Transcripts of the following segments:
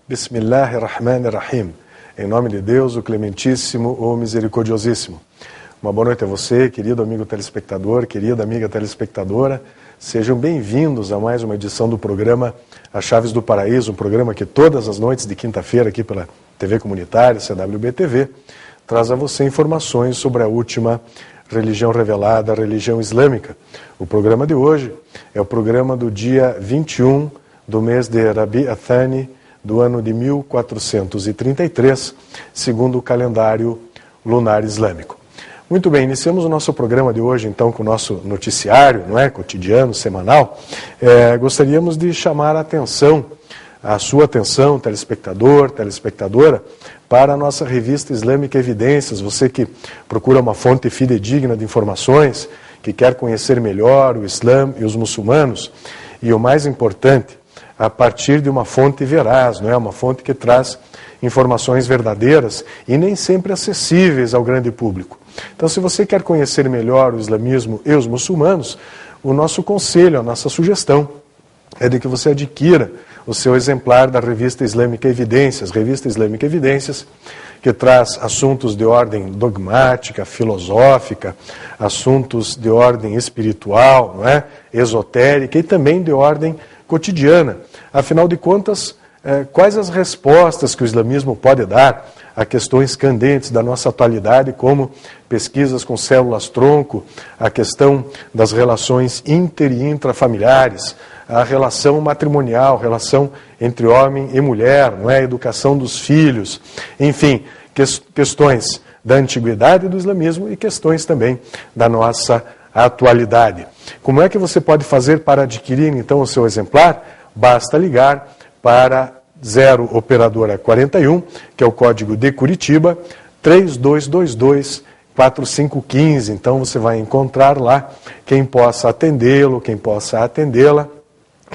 Bismillahirrahmanirrahim. Em nome de Deus, o Clementíssimo, o Misericordiosíssimo. Uma boa noite a você, querido amigo telespectador, querida amiga telespectadora. Sejam bem-vindos a mais uma edição do programa As Chaves do Paraíso, um programa que todas as noites de quinta-feira aqui pela TV Comunitária, CWB-TV, traz a você informações sobre a última religião revelada, a religião islâmica. O programa de hoje é o programa do dia 21 do mês de Rabi Athani, do ano de 1433, segundo o calendário lunar islâmico. Muito bem, iniciamos o nosso programa de hoje, então, com o nosso noticiário, cotidiano, semanal. Gostaríamos de chamar a sua atenção, telespectador, telespectadora, para a nossa revista Islâmica Evidências. Você que procura uma fonte fidedigna de informações, que quer conhecer melhor o Islã e os muçulmanos, e o mais importante, a partir de uma fonte veraz, uma fonte que traz informações verdadeiras e nem sempre acessíveis ao grande público. Então, se você quer conhecer melhor o islamismo e os muçulmanos, o nosso conselho, a nossa sugestão é de que você adquira o seu exemplar da Revista Islâmica Evidências, que traz assuntos de ordem dogmática, filosófica, assuntos de ordem espiritual, esotérica e também de ordem cotidiana. Afinal de contas, quais as respostas que o islamismo pode dar a questões candentes da nossa atualidade, como pesquisas com células-tronco, a questão das relações inter- e intrafamiliares, a relação matrimonial, relação entre homem e mulher, a educação dos filhos, enfim, questões da antiguidade do islamismo e questões também da nossa atualidade. Como é que você pode fazer para adquirir, então, o seu exemplar? Basta ligar para 0 operadora 41, que é o código de Curitiba, 3222-4515. Então você vai encontrar lá quem possa atendê-lo, quem possa atendê-la,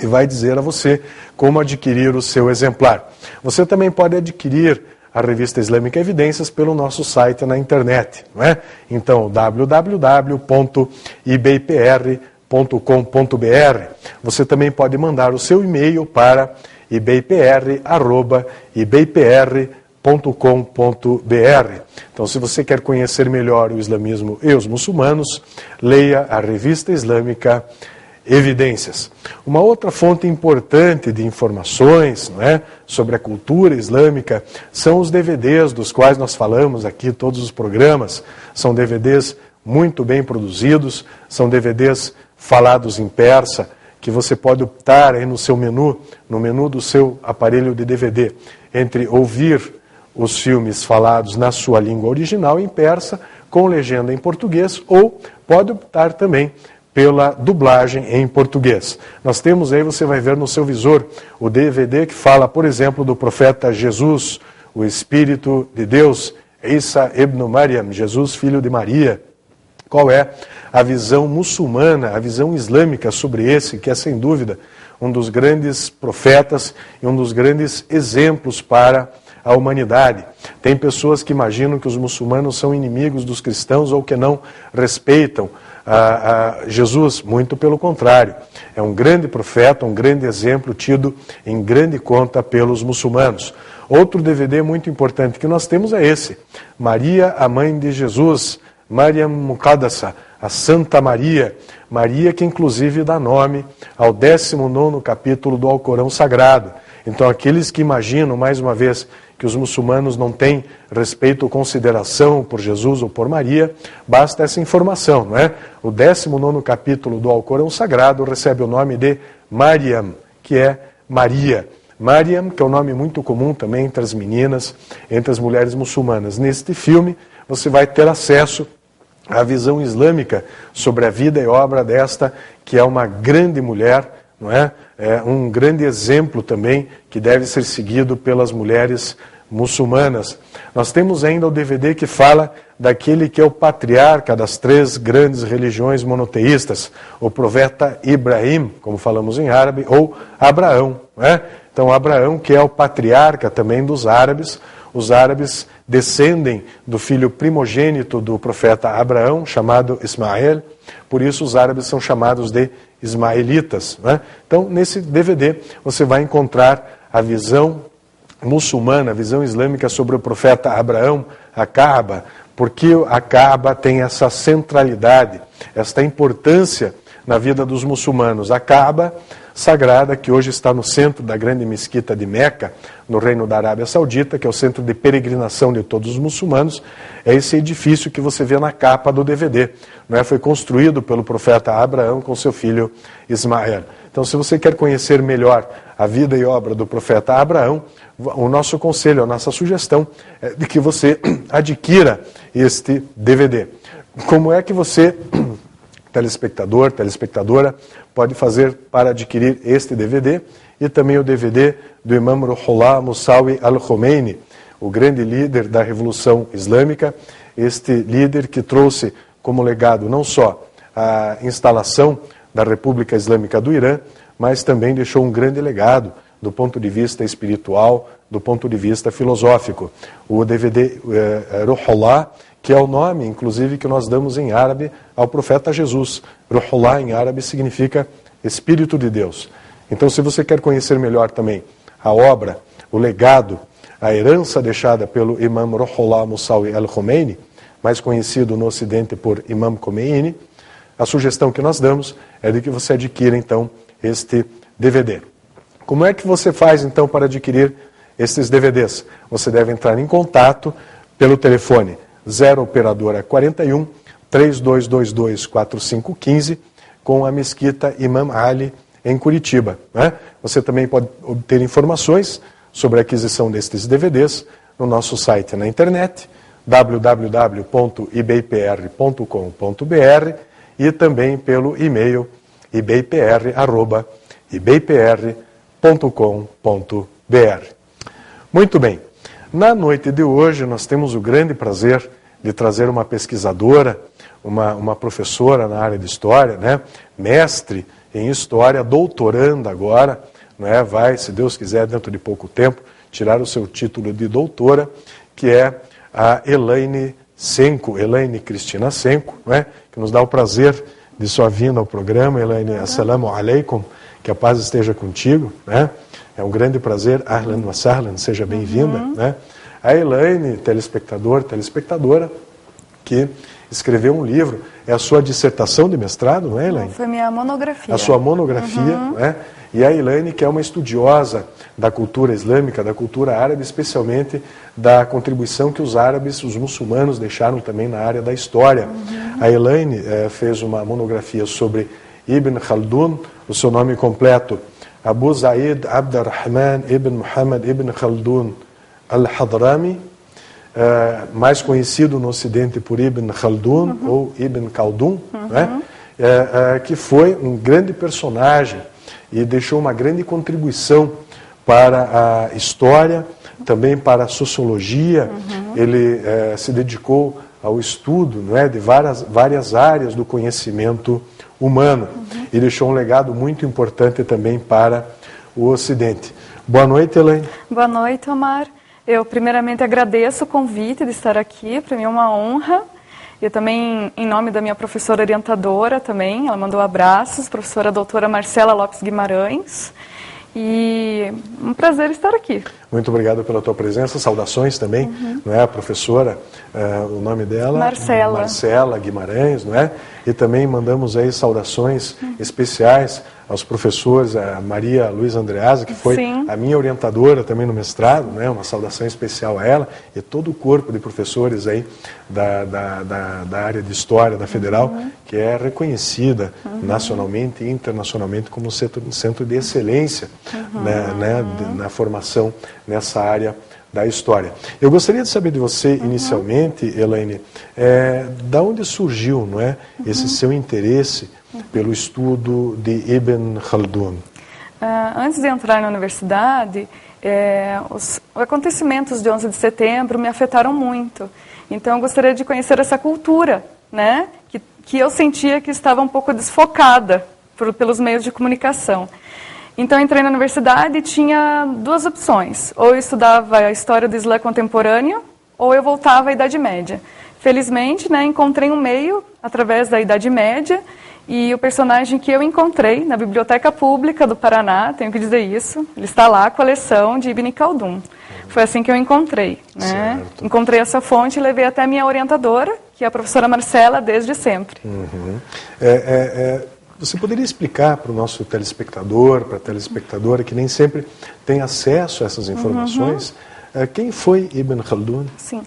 e vai dizer a você como adquirir o seu exemplar. Você também pode adquirir a Revista Islâmica Evidências pelo nosso site na internet, Então, www.ibpr.com.br. Você também pode mandar o seu e-mail para ibpr@ibpr.com.br. Então, se você quer conhecer melhor o islamismo e os muçulmanos, leia a Revista Islâmica Evidências. Uma outra fonte importante de informações sobre a cultura islâmica são os DVDs, dos quais nós falamos aqui todos os programas. São DVDs muito bem produzidos, são DVDs falados em persa, que você pode optar aí no seu menu, no menu do seu aparelho de DVD, entre ouvir os filmes falados na sua língua original, em persa, com legenda em português, ou pode optar também pela dublagem em português. Nós temos aí, você vai ver no seu visor, o DVD que fala, por exemplo, do profeta Jesus, o Espírito de Deus, Isa ibn Maryam, Jesus, filho de Maria. Qual é a visão muçulmana, a visão islâmica sobre esse, que é sem dúvida um dos grandes profetas e um dos grandes exemplos para a humanidade. Tem pessoas que imaginam que os muçulmanos são inimigos dos cristãos ou que não respeitam a Jesus, muito pelo contrário. É um grande profeta, um grande exemplo tido em grande conta pelos muçulmanos. Outro DVD muito importante que nós temos é esse, Maria, a mãe de Jesus, Maryam Muqaddasa, a Santa Maria, Maria que inclusive dá nome ao 19º capítulo do Alcorão Sagrado. Então aqueles que imaginam, mais uma vez, que os muçulmanos não têm respeito ou consideração por Jesus ou por Maria, basta essa informação, O 19º capítulo do Alcorão Sagrado recebe o nome de Maryam, que é Maria. Maryam, que é um nome muito comum também entre as meninas, entre as mulheres muçulmanas. Neste filme, você vai ter acesso à visão islâmica sobre a vida e obra desta, que é uma grande mulher, É um grande exemplo também que deve ser seguido pelas mulheres muçulmanas. Nós temos ainda o DVD que fala daquele que é o patriarca das 3 grandes religiões monoteístas, o profeta Ibrahim, como falamos em árabe, ou Abraão. Então, Abraão, que é o patriarca também dos árabes. Os árabes descendem do filho primogênito do profeta Abraão, chamado Ismael, por isso os árabes são chamados de ismaelitas. Então, nesse DVD, você vai encontrar a visão muçulmana, a visão islâmica sobre o profeta Abraão, a Kaaba, porque a Kaaba tem essa centralidade, esta importância na vida dos muçulmanos. A Kaaba sagrada, que hoje está no centro da grande mesquita de Meca, no Reino da Arábia Saudita, que é o centro de peregrinação de todos os muçulmanos, é esse edifício que você vê na capa do DVD. Não é? Foi construído pelo profeta Abraão com seu filho Ismael. Então, se você quer conhecer melhor a vida e obra do profeta Abraão, o nosso conselho, a nossa sugestão é de que você adquira este DVD. Como é que você, telespectador, telespectadora, pode fazer para adquirir este DVD e também o DVD do Imam Ruhollah Musawi al-Khomeini, o grande líder da Revolução Islâmica, este líder que trouxe como legado não só a instalação da República Islâmica do Irã, mas também deixou um grande legado do ponto de vista espiritual, do ponto de vista filosófico. O DVD Ruhollah, que é o nome, inclusive, que nós damos em árabe ao profeta Jesus. Ruhollah, em árabe, significa Espírito de Deus. Então, se você quer conhecer melhor também a obra, o legado, a herança deixada pelo Imam Ruhollah Musawi al-Khomeini, mais conhecido no Ocidente por Imam Khomeini, a sugestão que nós damos é de que você adquira, então, este DVD. Como é que você faz, então, para adquirir estes DVDs? Você deve entrar em contato pelo telefone 0 operadora 41 3222 4515 com a Mesquita Imam Ali em Curitiba. Né? Você também pode obter informações sobre a aquisição destes DVDs no nosso site na internet, www.ibpr.com.br, e também pelo e-mail ibpr@ibpr.com.br. Muito bem. Na noite de hoje, nós temos o grande prazer de trazer uma pesquisadora, uma professora na área de História, né? Mestre em História, doutoranda agora, né? Vai, se Deus quiser, dentro de pouco tempo, tirar o seu título de doutora, que é a Elaine Senko, Elaine Cristina Senko, né? Que nos dá o prazer de sua vinda ao programa. Elaine, assalamu alaikum, que a paz esteja contigo, né? É um grande prazer, ahlan wa sahlan, seja bem-vinda, né? A Elaine, telespectador, telespectadora, que escreveu um livro, é a sua dissertação de mestrado, não é, Elaine? Foi minha monografia. A sua monografia, né? E a Elaine, que é uma estudiosa da cultura islâmica, da cultura árabe, especialmente da contribuição que os árabes, os muçulmanos, deixaram também na área da história. A Elaine fez uma monografia sobre Ibn Khaldun, o seu nome completo, Abu Zaid Abdurrahman Ibn Muhammad Ibn Khaldun al-Hadrami, mais conhecido no Ocidente por Ibn Khaldun ou Ibn Khaldun, né? Que foi um grande personagem e deixou uma grande contribuição para a história, também para a sociologia. Ele se dedicou ao estudo, não é, de várias áreas do conhecimento humano e deixou um legado muito importante também para o Ocidente. Boa noite, Elaine. Boa noite, Omar. Eu primeiramente agradeço o convite de estar aqui, para mim é uma honra. Eu também, em nome da minha professora orientadora também, ela mandou abraços, professora doutora Marcela Lopes Guimarães. E um prazer estar aqui. Muito obrigado pela tua presença, saudações também, não é? A professora, o nome dela? Marcela Guimarães, não é? E também mandamos aí saudações especiais aos professores, a Maria Luísa Andreasa, que foi a minha orientadora também no mestrado, né? Uma saudação especial a ela e todo o corpo de professores aí da área de História da Federal, que é reconhecida nacionalmente e internacionalmente como centro de excelência na formação nessa área da história. Eu gostaria de saber de você, inicialmente, Elaine, da onde surgiu, não é, esse seu interesse pelo estudo de Ibn Khaldun? Antes de entrar na universidade, os acontecimentos de 11 de setembro me afetaram muito. Então, eu gostaria de conhecer essa cultura, né, que eu sentia que estava um pouco desfocada pelos meios de comunicação. Então, eu entrei na universidade e tinha duas opções. Ou eu estudava a história do Islã contemporâneo, ou eu voltava à Idade Média. Felizmente, né, encontrei um meio através da Idade Média, e o personagem que eu encontrei na Biblioteca Pública do Paraná, tenho que dizer isso, ele está lá, a coleção de Ibn Khaldun. Foi assim que eu encontrei, né? Certo. Encontrei essa fonte e levei até a minha orientadora, que é a professora Marcela, desde sempre. Você poderia explicar para o nosso telespectador, para a telespectadora, que nem sempre tem acesso a essas informações, quem foi Ibn Khaldun? Sim.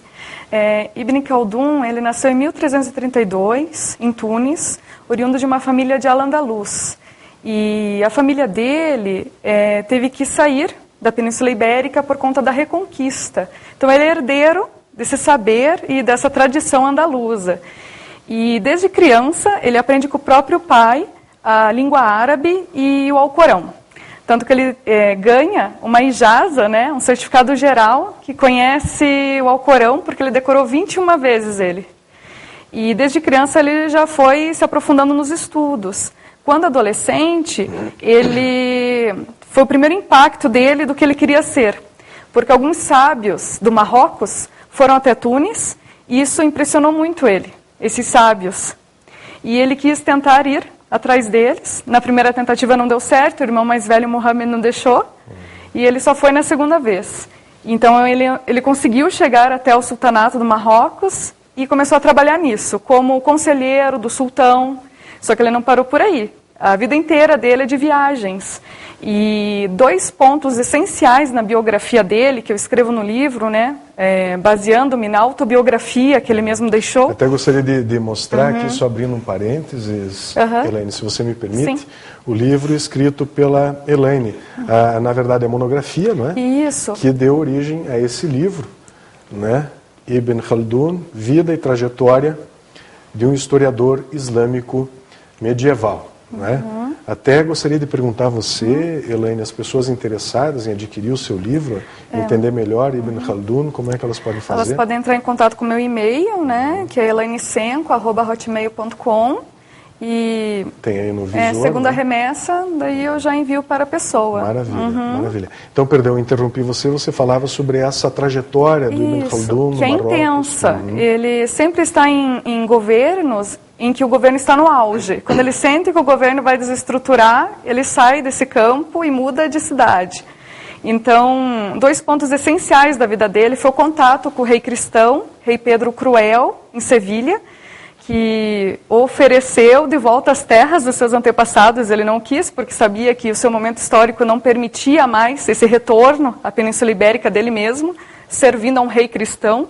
Ibn Khaldun, ele nasceu em 1332, em Tunis, oriundo de uma família de Al-Andalus. E a família dele teve que sair da Península Ibérica por conta da Reconquista. Então ele é herdeiro desse saber e dessa tradição andaluza. E desde criança ele aprende com o próprio pai a língua árabe e o Alcorão. Tanto que ele ganha uma ijaza, né, um certificado geral, que conhece o Alcorão, porque ele decorou 21 vezes ele. E desde criança ele já foi se aprofundando nos estudos. Quando adolescente, foi o primeiro impacto dele do que ele queria ser. Porque alguns sábios do Marrocos foram até Tunis, e isso impressionou muito ele, esses sábios. E ele quis tentar ir atrás deles. Na primeira tentativa não deu certo, o irmão mais velho, Mohammed, não deixou, e ele só foi na segunda vez. Então ele conseguiu chegar até o sultanato do Marrocos e começou a trabalhar nisso, como conselheiro do sultão, só que ele não parou por aí. A vida inteira dele é de viagens. E 2 pontos essenciais na biografia dele, que eu escrevo no livro, né, baseando-me na autobiografia que ele mesmo deixou. Até gostaria de mostrar aqui, só abrindo um parênteses, Elaine, se você me permite, Sim. o livro escrito pela Elaine. Na verdade é monografia, não é? Isso. Que deu origem a esse livro, né? Ibn Khaldun, Vida e Trajetória de um Historiador Islâmico Medieval. Né? Até gostaria de perguntar a você, Elaine, as pessoas interessadas em adquirir o seu livro, entender melhor Ibn Khaldun, como é que elas podem fazer? Elas podem entrar em contato com o meu e-mail, né, que é elainesenco@hotmail.com, e tem aí no visor, segunda né? remessa, daí eu já envio para a pessoa. Maravilha, maravilha. Então, perdão, interrompi você falava sobre essa trajetória do Ibn Khaldun no que é Marrocos. intensa. Ele sempre está em governos em que o governo está no auge. Quando ele sente que o governo vai desestruturar, ele sai desse campo e muda de cidade. Então, 2 pontos essenciais da vida dele foi o contato com o rei cristão, rei Pedro o Cruel, em Sevilha, que ofereceu de volta as terras dos seus antepassados. Ele não quis, porque sabia que o seu momento histórico não permitia mais esse retorno à Península Ibérica dele mesmo, servindo a um rei cristão,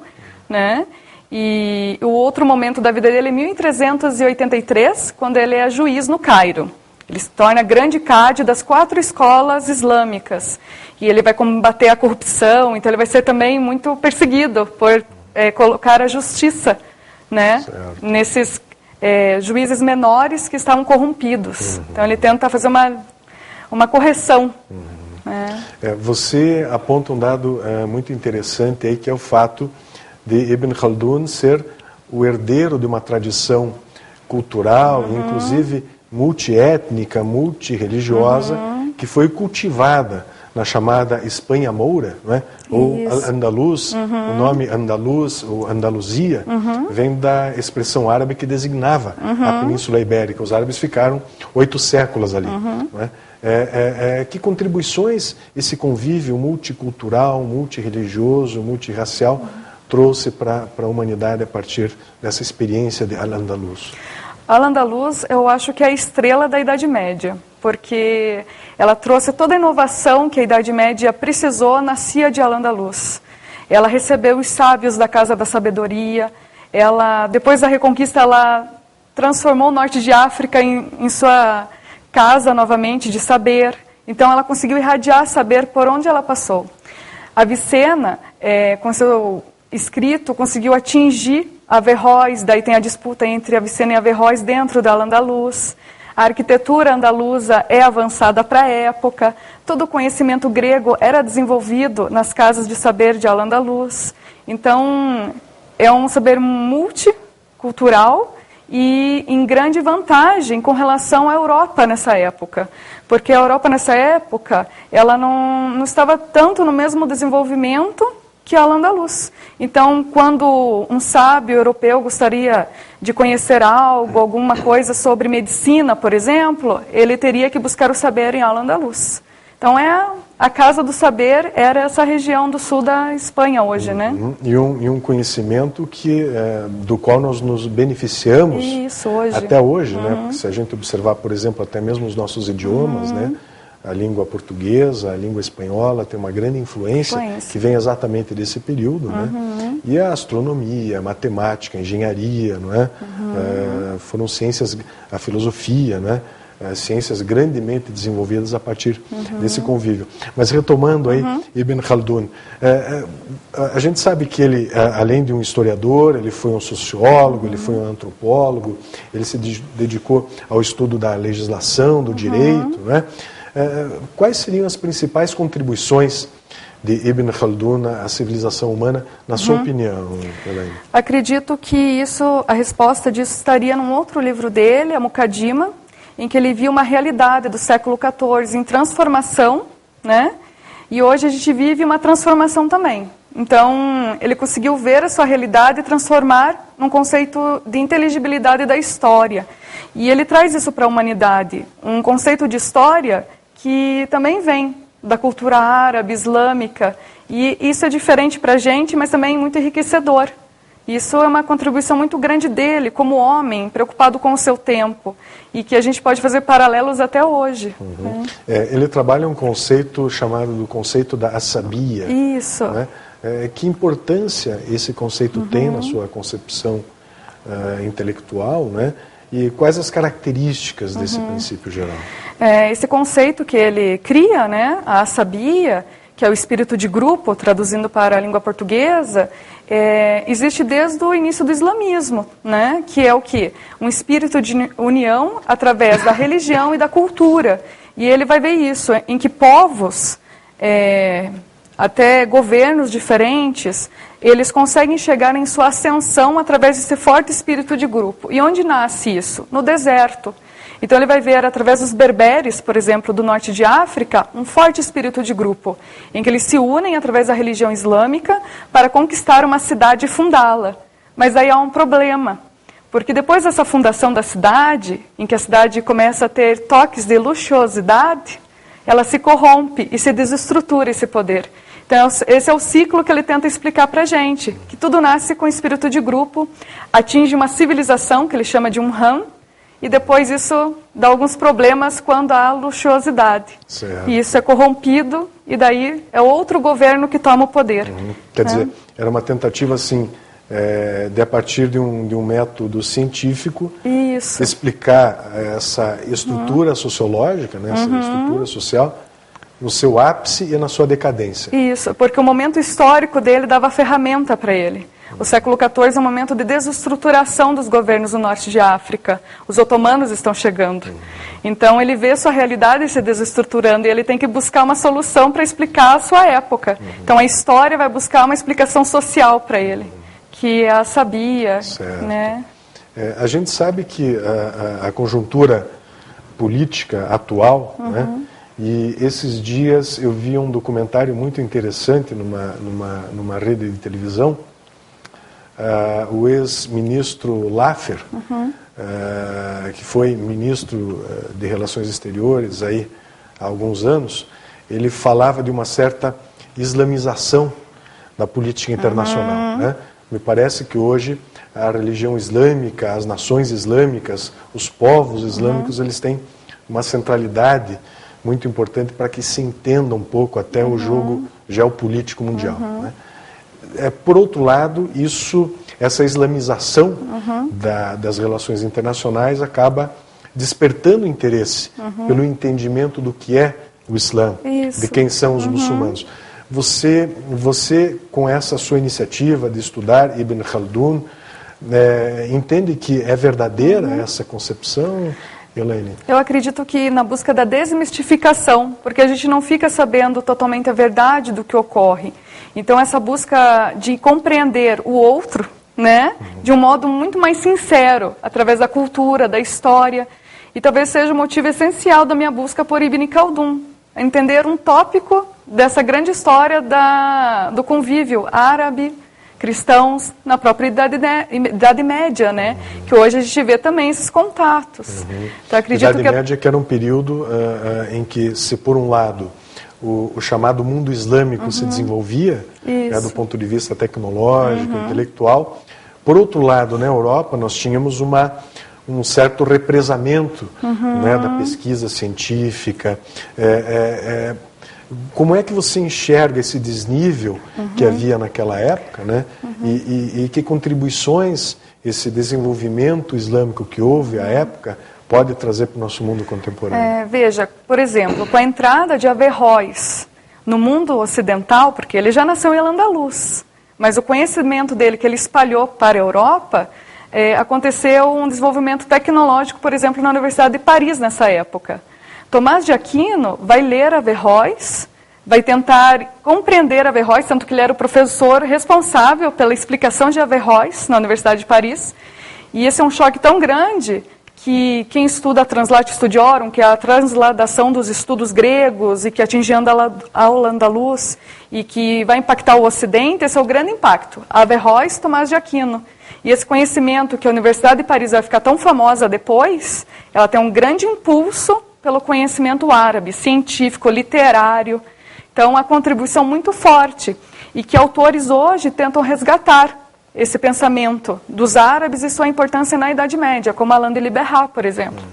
né? E o outro momento da vida dele é 1383, quando ele é juiz no Cairo. Ele se torna grande cádi das 4 escolas islâmicas. E ele vai combater a corrupção, então ele vai ser também muito perseguido por colocar a justiça, né, nesses juízes menores que estavam corrompidos. Então ele tenta fazer uma correção. Você aponta um dado muito interessante aí, que é o fato de Ibn Khaldun ser o herdeiro de uma tradição cultural, inclusive multiétnica, multirreligiosa, que foi cultivada na chamada Espanha Moura, né? Ou Andaluz. O nome Andaluz ou Andaluzia vem da expressão árabe que designava a Península Ibérica. Os árabes ficaram 8 séculos ali. Né? Que contribuições esse convívio multicultural, multirreligioso, multirracial trouxe para a humanidade a partir dessa experiência de Al-Andalus? Al-Andalus, eu acho que é a estrela da Idade Média, porque ela trouxe toda a inovação que a Idade Média precisou, nascia de Al-Andalus. Ela recebeu os sábios da Casa da Sabedoria, depois da Reconquista, ela transformou o norte de África em sua casa novamente de saber. Então ela conseguiu irradiar saber por onde ela passou. Avicena, com seu escrito, conseguiu atingir Averroes, daí tem a disputa entre Avicena e Averroes dentro da Al-Andalus. A arquitetura andaluza é avançada para a época, todo o conhecimento grego era desenvolvido nas casas de saber de Al-Andalus. Então, é um saber multicultural e em grande vantagem com relação à Europa nessa época. Porque a Europa nessa época, ela não estava tanto no mesmo desenvolvimento que Al-Andalus. Então, quando um sábio europeu gostaria de conhecer algo, alguma coisa sobre medicina, por exemplo, ele teria que buscar o saber em Al-Andalus. Então, Então a Casa do Saber era essa região do sul da Espanha hoje, né? E um conhecimento do qual nós nos beneficiamos hoje. Até hoje, né? Porque se a gente observar, por exemplo, até mesmo os nossos idiomas, né? A língua portuguesa, a língua espanhola tem uma grande influência que vem exatamente desse período, né? E a astronomia, a matemática, a engenharia, não é? Foram ciências, a filosofia, né? Ciências grandemente desenvolvidas a partir desse convívio. Mas retomando aí Ibn Khaldun, a gente sabe que ele, além de um historiador, ele foi um sociólogo, ele foi um antropólogo, ele se dedicou ao estudo da legislação, do direito, né? Quais seriam as principais contribuições de Ibn Khaldun à civilização humana, na sua opinião, Elaine? Acredito que a resposta disso estaria num outro livro dele, a Muqaddimah, em que ele viu uma realidade do século XIV em transformação, né? E hoje a gente vive uma transformação também. Então, ele conseguiu ver a sua realidade e transformar num conceito de inteligibilidade da história. E ele traz isso para a humanidade, um conceito de história que também vem da cultura árabe, islâmica, e isso é diferente para a gente, mas também muito enriquecedor. Isso é uma contribuição muito grande dele, como homem, preocupado com o seu tempo, e que a gente pode fazer paralelos até hoje. Ele trabalha um conceito chamado do conceito da asabia. Isso. Né? Que importância esse conceito tem na sua concepção intelectual, né? E quais as características desse princípio geral? Esse conceito que ele cria, né, a asabia, que é o espírito de grupo, traduzindo para a língua portuguesa, existe desde o início do islamismo, né, que é o quê? Um espírito de união através da religião e da cultura. E ele vai ver isso, em que povos, até governos diferentes, eles conseguem chegar em sua ascensão através desse forte espírito de grupo. E onde nasce isso? No deserto. Então ele vai ver, através dos berberes, por exemplo, do norte de África, um forte espírito de grupo, em que eles se unem através da religião islâmica para conquistar uma cidade e fundá-la. Mas aí há um problema, porque depois dessa fundação da cidade, em que a cidade começa a ter toques de luxuosidade, ela se corrompe e se desestrutura esse poder. Então, esse é o ciclo que ele tenta explicar para a gente, que tudo nasce com espírito de grupo, atinge uma civilização, que ele chama de Han, e depois isso dá alguns problemas quando há luxuosidade. Certo. E isso é corrompido, e daí é outro governo que toma o poder. Quer dizer, era uma tentativa, assim, de a partir de um método científico, explicar essa estrutura sociológica, né, essa estrutura social, no seu ápice e na sua decadência. Isso, porque o momento histórico dele dava ferramenta para ele. O século XIV é um momento de desestruturação dos governos do norte de África. Os otomanos estão chegando. Então ele vê sua realidade se desestruturando e ele tem que buscar uma solução para explicar a sua época. Então a história vai buscar uma explicação social para ele, que é a sabia. Né? A gente sabe que a conjuntura política atual, né? E esses dias eu vi um documentário muito interessante numa rede de televisão. O ex-ministro Laffer, que foi ministro de Relações Exteriores aí há alguns anos, ele falava de uma certa islamização da política internacional. Né? Me parece que hoje a religião islâmica, as nações islâmicas, os povos islâmicos, eles têm uma centralidade muito importante para que se entenda um pouco até o jogo geopolítico mundial. Né? Por outro lado, essa islamização das relações internacionais acaba despertando interesse pelo entendimento do que é o Islã, de quem são os muçulmanos. Você, com essa sua iniciativa de estudar Ibn Khaldun, entende que é verdadeira essa concepção, Elaine? Eu acredito que na busca da desmistificação, porque a gente não fica sabendo totalmente a verdade do que ocorre. Então essa busca de compreender o outro, né, de um modo muito mais sincero, através da cultura, da história, e talvez seja o motivo essencial da minha busca por Ibn Khaldun, entender um tópico dessa grande história do convívio árabe, cristãos, na própria Idade Média, né? Que hoje a gente vê também esses contatos. Então, acredito Idade Média que era um período em que, se por um lado o chamado mundo islâmico se desenvolvia, né, do ponto de vista tecnológico, intelectual. Por outro lado, na Europa, nós tínhamos um certo represamento, né, da pesquisa científica. Como é que você enxerga esse desnível que havia naquela época, né? E que contribuições esse desenvolvimento islâmico que houve à época pode trazer para o nosso mundo contemporâneo? Veja, por exemplo, com a entrada de Averroes no mundo ocidental, porque ele já nasceu em Al-Andalus, mas o conhecimento dele que ele espalhou para a Europa, aconteceu um desenvolvimento tecnológico, por exemplo, na Universidade de Paris nessa época. Tomás de Aquino vai ler Averroes, vai tentar compreender Averroes, tanto que ele era o professor responsável pela explicação de Averroes na Universidade de Paris. E esse é um choque tão grande que quem estuda a Translatio Studiorum, que é a transladação dos estudos gregos e que atinge Al-Andalus e que vai impactar o Ocidente, esse é o grande impacto. Averroes, Tomás de Aquino. E esse conhecimento que a Universidade de Paris vai ficar tão famosa depois, ela tem um grande impulso pelo conhecimento árabe, científico, literário. Então, uma contribuição muito forte e que autores hoje tentam resgatar esse pensamento dos árabes e sua importância na Idade Média, como Alain de Libérard, por exemplo.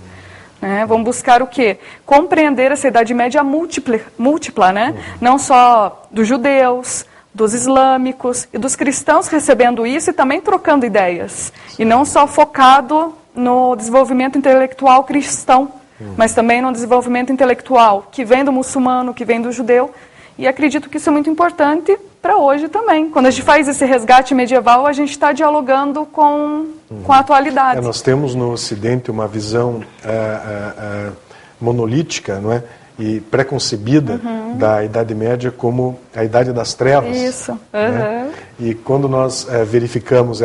Vamos buscar o quê? Compreender essa Idade Média múltipla, né? Não só dos judeus, dos islâmicos e dos cristãos recebendo isso e também trocando ideias. E não só focado no desenvolvimento intelectual cristão, mas também no desenvolvimento intelectual que vem do muçulmano, que vem do judeu. E acredito que isso é muito importante para hoje também. Quando a gente faz esse resgate medieval, a gente está dialogando com a atualidade. Nós temos no Ocidente uma visão monolítica, não é? E preconcebida da Idade Média como a Idade das Trevas. Isso. Né? E quando nós verificamos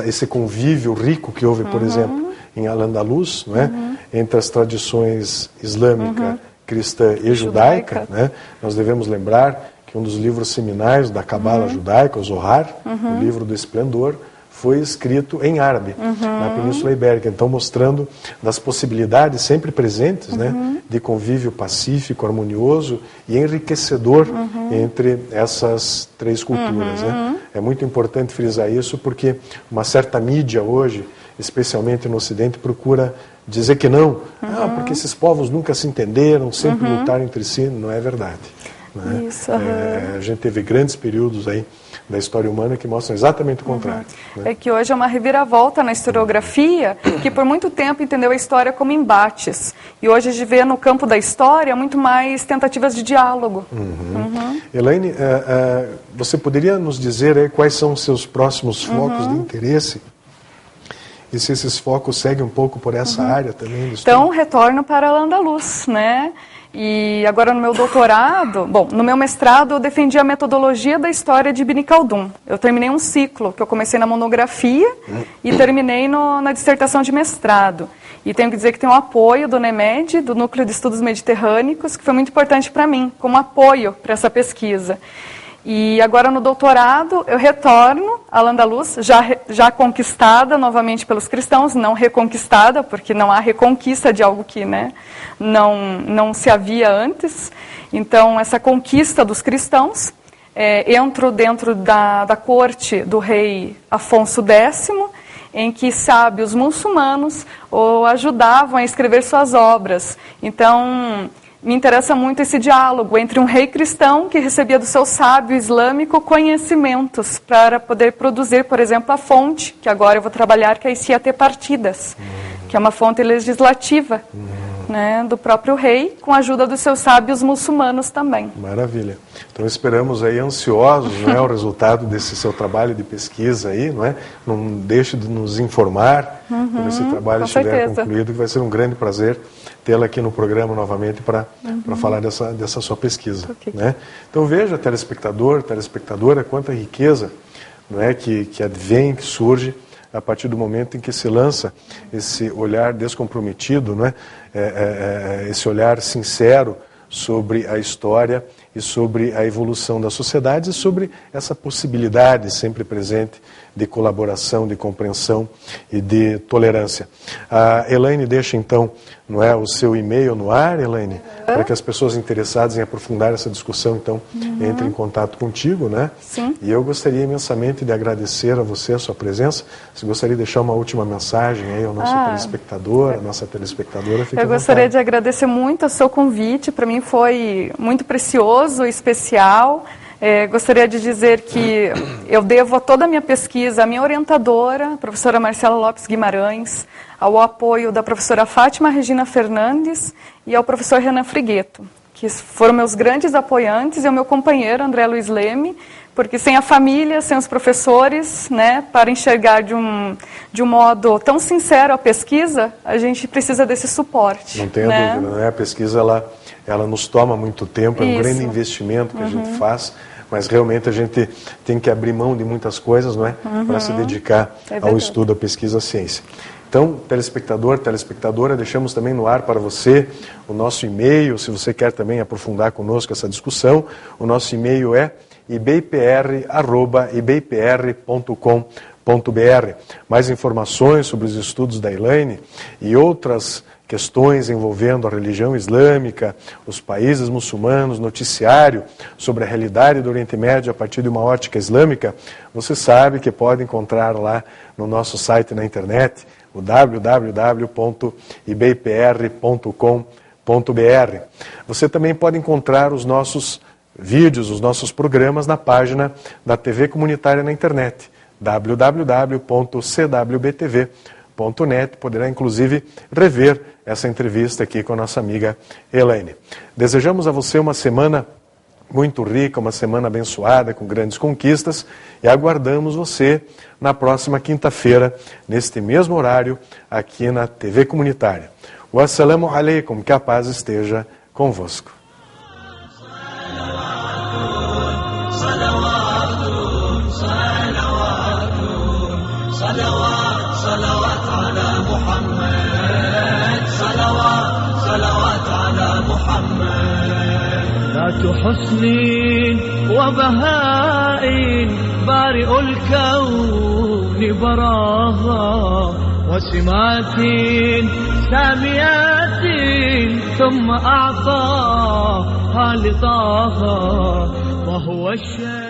esse convívio rico que houve, por exemplo, em Al-Andalus, não é? Entre as tradições islâmica, cristã e judaica, né? Nós devemos lembrar que um dos livros seminais da Cabala judaica, o Zohar, o livro do Esplendor, foi escrito em árabe, na Península Ibérica, então mostrando das possibilidades sempre presentes, né, de convívio pacífico, harmonioso e enriquecedor entre essas três culturas. Né? É muito importante frisar isso porque uma certa mídia hoje, especialmente no Ocidente, procura dizer que não, porque esses povos nunca se entenderam, sempre lutaram entre si. Não é verdade. Né? Isso, a gente teve grandes períodos aí da história humana que mostram exatamente o contrário. Né? É que hoje é uma reviravolta na historiografia que por muito tempo entendeu a história como embates. E hoje a gente vê no campo da história muito mais tentativas de diálogo. Elaine, você poderia nos dizer aí quais são os seus próximos focos de interesse? E se esses focos seguem um pouco por essa área também? Então, retorno para Al-Andalus, né? E agora no meu doutorado, no meu mestrado eu defendi a metodologia da história de Ibn Khaldun. Eu terminei um ciclo que eu comecei na monografia e terminei na dissertação de mestrado. E tenho que dizer que tem um apoio do NEMED, do Núcleo de Estudos Mediterrânicos, que foi muito importante para mim, como apoio para essa pesquisa. E agora no doutorado eu retorno a Al-Andalus, já conquistada novamente pelos cristãos, não reconquistada, porque não há reconquista de algo que não se havia antes. Então essa conquista dos cristãos, entro dentro da corte do rei Afonso X, em que sábios muçulmanos o ajudavam a escrever suas obras. Então me interessa muito esse diálogo entre um rei cristão que recebia do seu sábio islâmico conhecimentos para poder produzir, por exemplo, a fonte, que agora eu vou trabalhar, que é a Isiate Partidas, que é uma fonte legislativa, né, do próprio rei, com a ajuda dos seus sábios muçulmanos também. Maravilha. Então esperamos aí ansiosos, não é, o resultado desse seu trabalho de pesquisa aí, não é? Não deixe de nos informar quando esse trabalho estiver concluído, que vai ser um grande prazer tê-la aqui no programa novamente para falar dessa sua pesquisa. Né? Então veja, telespectador, telespectadora, quanta riqueza, não é, que advém, que surge a partir do momento em que se lança esse olhar descomprometido, não é? Esse olhar sincero sobre a história e sobre a evolução da sociedade e sobre essa possibilidade sempre presente de colaboração, de compreensão e de tolerância. A Elaine deixa então, não é, o seu e-mail no ar, Elaine, para que as pessoas interessadas em aprofundar essa discussão, então, entrem em contato contigo, né? Sim. E eu gostaria imensamente de agradecer a você a sua presença. Se gostaria de deixar uma última mensagem aí ao nosso telespectador, a nossa telespectadora, fique à Eu gostaria vontade. de agradecer muito o seu convite, para mim foi muito precioso, especial. Gostaria de dizer que eu devo a toda a minha pesquisa à minha orientadora, a professora Marcela Lopes Guimarães, ao apoio da professora Fátima Regina Fernandes e ao professor Renan Frigueto, que foram meus grandes apoiantes, e ao meu companheiro André Luiz Leme, porque sem a família, sem os professores, né, para enxergar de um modo tão sincero a pesquisa, a gente precisa desse suporte. Não tenha dúvida, né? A pesquisa ela nos toma muito tempo, é um grande investimento que a gente faz, mas realmente a gente tem que abrir mão de muitas coisas, não é? Para se dedicar ao estudo, à pesquisa, à ciência. Então, telespectador, telespectadora, deixamos também no ar para você o nosso e-mail, se você quer também aprofundar conosco essa discussão. O nosso e-mail é ibpr@ibpr.com.br. Mais informações sobre os estudos da Elaine e outras questões envolvendo a religião islâmica, os países muçulmanos, noticiário sobre a realidade do Oriente Médio a partir de uma ótica islâmica, você sabe que pode encontrar lá no nosso site na internet, o www.ibpr.com.br. Você também pode encontrar os nossos vídeos, os nossos programas na página da TV Comunitária na internet, www.cwbtv.net. Poderá inclusive rever essa entrevista aqui com a nossa amiga Elaine. Desejamos a você uma semana muito rica, uma semana abençoada, com grandes conquistas, e aguardamos você na próxima quinta-feira, neste mesmo horário, aqui na TV Comunitária. Wassalamu alaikum, que a paz esteja convosco. ذات حسن وبهاء بارئ الكون براها وسمات ساميات ثم أعطاها لطاها وهو الشيء